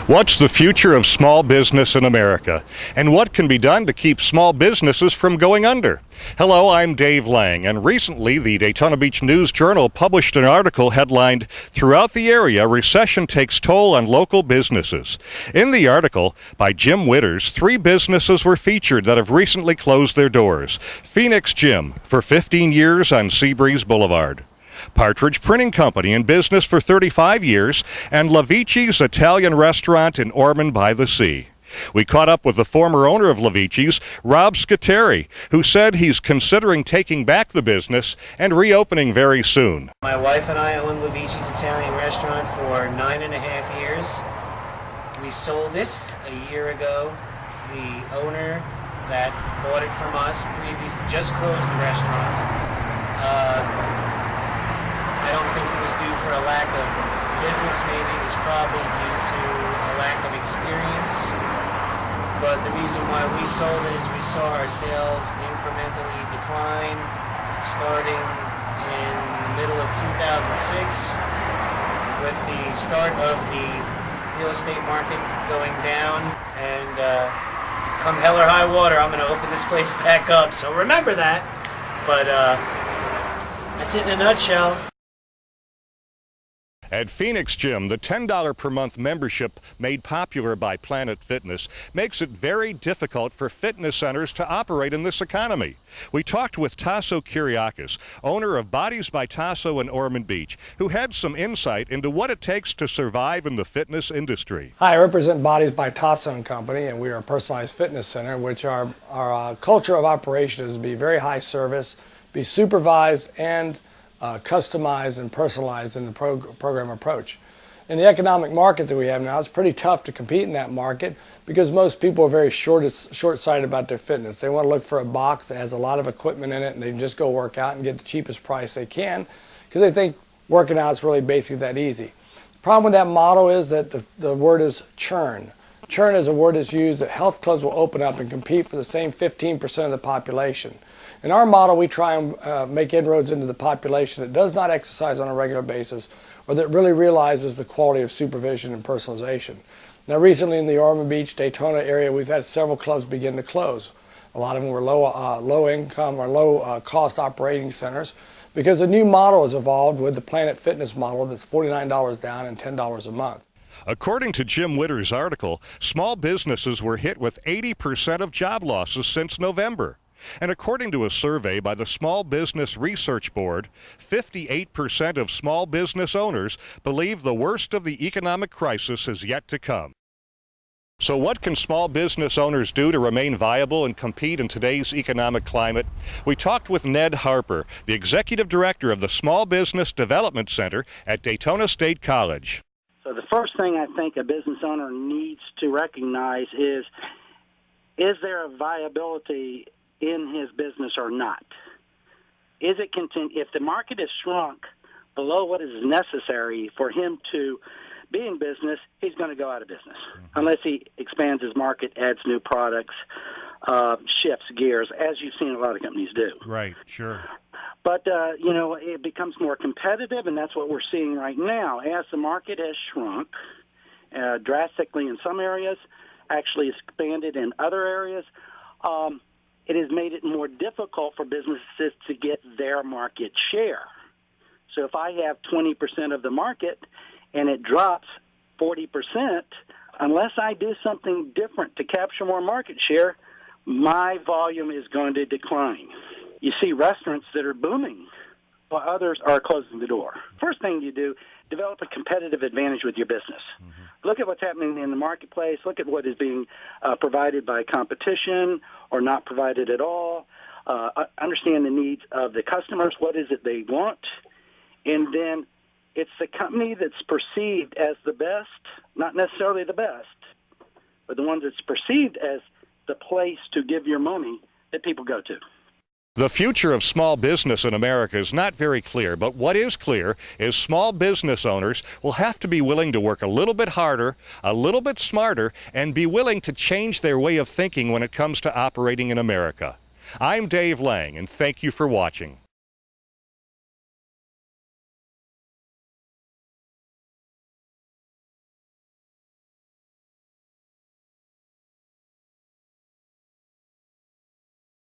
What's the future of small business in America? And what can be done to keep small businesses from going under? Hello, I'm Dave Lang, and recently the Daytona Beach News Journal published an article headlined, "Throughout the Area, Recession Takes Toll on Local Businesses." In the article, by Jim Witters, 3 businesses were featured that have recently closed their doors. Phoenix Gym, for 15 years on Seabreeze Boulevard. Partridge Printing Company, in business for 35 years, and Lavici's Italian Restaurant in Ormond by the Sea. We caught up with the former owner of Lavici's, Rob Scuteri, who said he's considering taking back the business and reopening very soon. My wife and I own Lavici's Italian Restaurant for 9.5 years. We sold it a year ago. The owner that bought it from us just closed the restaurant. I don't think it was due for a lack of business. Maybe it was probably due to a lack of experience. But the reason why we sold it is we saw our sales incrementally decline starting in the middle of 2006 with the start of the real estate market going down. And come hell or high water, I'm going to open this place back up. So remember that. But that's it in a nutshell. At Phoenix Gym, the $10 per month membership made popular by Planet Fitness makes it very difficult for fitness centers to operate in this economy. We talked with Tasso Kyriakis, owner of Bodies by Tasso in Ormond Beach, who had some insight into what it takes to survive in the fitness industry. Hi, I represent Bodies by Tasso & Company, and we are a personalized fitness center, which our culture of operation is to be very high service, be supervised, and customized and personalized in the program approach. In the economic market that we have now, it's pretty tough to compete in that market because most people are very short-sighted about their fitness. They want to look for a box that has a lot of equipment in it and they can just go work out and get the cheapest price they can because they think working out is really basically that easy. The problem with that model is that the word is churn. Churn is a word that's used that health clubs will open up and compete for the same 15% of the population. In our model, we try and make inroads into the population that does not exercise on a regular basis or that really realizes the quality of supervision and personalization. Now, recently in the Ormond Beach, Daytona area, we've had several clubs begin to close. A lot of them were low income or low cost operating centers because a new model has evolved with the Planet Fitness model that's $49 down and $10 a month. According to Jim Witters' article, small businesses were hit with 80% of job losses since November. And according to a survey by the Small Business Research Board, 58% of small business owners believe the worst of the economic crisis is yet to come. So what can small business owners do to remain viable and compete in today's economic climate? We talked with Ned Harper, the executive director of the Small Business Development Center at Daytona State College. So the first thing I think a business owner needs to recognize is there a viability in his business or not? Is it if the market is shrunk below what is necessary for him to be in business, he's going to go out of business unless he expands his market, adds new products, shifts gears, as you've seen a lot of companies do. Right, sure. But, it becomes more competitive, and that's what we're seeing right now. As the market has shrunk drastically in some areas, actually expanded in other areas, it has made it more difficult for businesses to get their market share. So if I have 20% of the market and it drops 40%, unless I do something different to capture more market share, my volume is going to decline. You see restaurants that are booming while others are closing the door. First thing you do, develop a competitive advantage with your business. Look at what's happening in the marketplace. Look at what is being provided by competition or not provided at all. Understand the needs of the customers. What is it they want? And then it's the company that's perceived as the best, not necessarily the best, but the one that's perceived as the place to give your money that people go to. The future of small business in America is not very clear, but what is clear is small business owners will have to be willing to work a little bit harder, a little bit smarter, and be willing to change their way of thinking when it comes to operating in America. I'm Dave Lang, and thank you for watching.